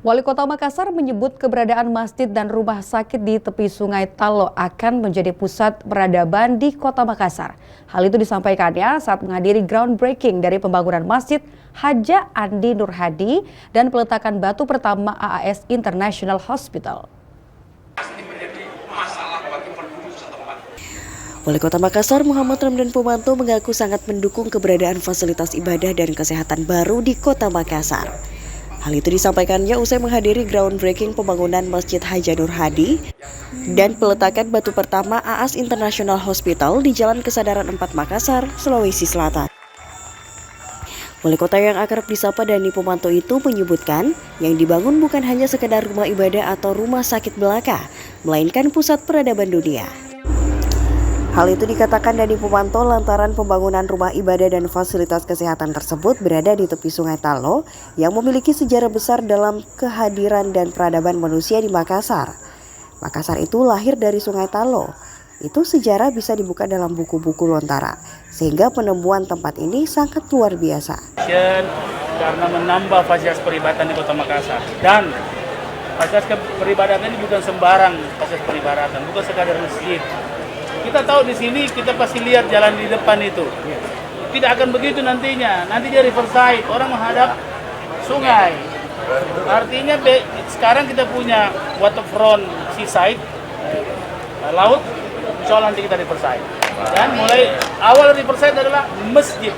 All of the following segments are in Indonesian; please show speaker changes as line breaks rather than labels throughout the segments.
Wali Kota Makassar menyebut keberadaan masjid dan rumah sakit di tepi Sungai Talo akan menjadi pusat peradaban di Kota Makassar. Hal itu disampaikannya saat menghadiri groundbreaking dari pembangunan Masjid Haja Andi Nur Hadi dan peletakan batu pertama AAS International Hospital.
Wali Kota Makassar Muhammad Ramdan Pomanto mengaku sangat mendukung keberadaan fasilitas ibadah dan kesehatan baru di Kota Makassar. Hal itu disampaikannya usai menghadiri groundbreaking pembangunan Masjid Haja Nur Hadi dan peletakan batu pertama AAS International Hospital di Jalan Kesadaran 4 Makassar, Sulawesi Selatan. Wali kota yang akrab disapa Dani Pomanto itu menyebutkan yang dibangun bukan hanya sekedar rumah ibadah atau rumah sakit belaka, melainkan pusat peradaban dunia. Hal itu dikatakan Dani Pomanto lantaran pembangunan rumah ibadah dan fasilitas kesehatan tersebut berada di tepi Sungai Talo yang memiliki sejarah besar dalam kehadiran dan peradaban manusia di Makassar. Makassar itu lahir dari Sungai Talo. Itu sejarah bisa dibuka dalam buku-buku Lontara, sehingga penemuan tempat ini sangat luar biasa.
Karena menambah fasilitas peribadatan di Kota Makassar, dan fasilitas peribadatan ini bukan sembarang fasilitas peribadatan, bukan sekadar masjid. Kita tahu di sini kita pasti lihat jalan di depan itu. Tidak akan begitu nantinya. Nanti dia riverside, orang menghadap sungai. Artinya sekarang kita punya waterfront seaside, laut, insya Allah nanti kita riverside. Dan mulai awal riverside adalah masjid.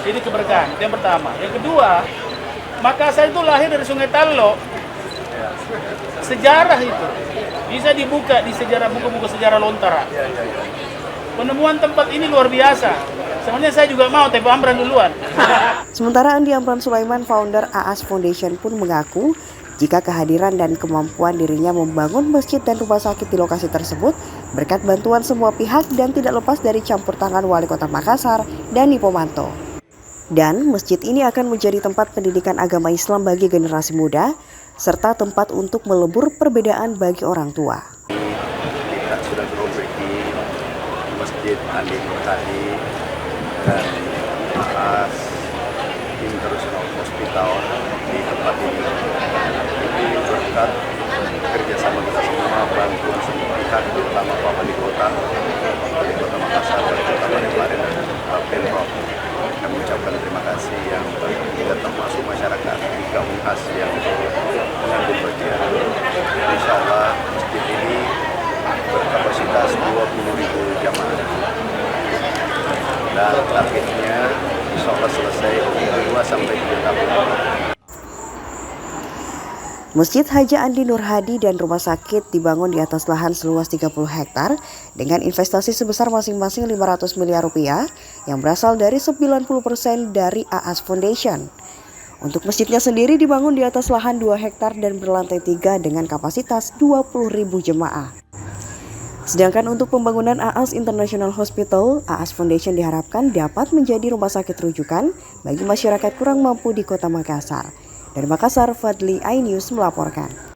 Jadi keberkahan, itu yang pertama. Yang kedua, Makassar itu lahir dari Sungai Talo. Sejarah itu bisa dibuka di sejarah buku-buku sejarah Lontara. Penemuan tempat ini luar biasa. Sebenarnya saya juga mau Tepo Amran duluan.
Sementara Andi Amran Sulaiman, founder AAS Foundation pun mengaku jika kehadiran dan kemampuan dirinya membangun masjid dan rumah sakit di lokasi tersebut berkat bantuan semua pihak dan tidak lepas dari campur tangan Wali Kota Makassar, Dani Pomanto. Dan masjid ini akan menjadi tempat pendidikan agama Islam bagi generasi muda, serta tempat untuk melebur perbedaan bagi orang tua.
Kita sudah groundbreaking Masjid Andi Nur Hadi dan AAS International Hospital di tempat ini. Ini berkat kerjasama kita semua, bantuan semua pihak, terutama Pak Wali Kota Makassar, Wali Kota Balikpapan dan Pemprov. Kami ucapkan terima kasih yang kita termasuk masyarakat di Kampung Khas yang mengambil bagian. Insya Allah masjid ini berkapasitas 20.000 jamaah dan targetnya insya Allah selesai 2-3 tahun.
Masjid Haja Andi Nur Hadi dan rumah sakit dibangun di atas lahan seluas 30 hektar dengan investasi sebesar masing-masing 500 miliar rupiah yang berasal dari 90% dari AAS Foundation. Untuk masjidnya sendiri dibangun di atas lahan 2 hektar dan berlantai 3 dengan kapasitas 20.000 jemaah. Sedangkan untuk pembangunan AAS International Hospital, AAS Foundation diharapkan dapat menjadi rumah sakit rujukan bagi masyarakat kurang mampu di Kota Makassar. Dari Makassar, Fadli iNews melaporkan.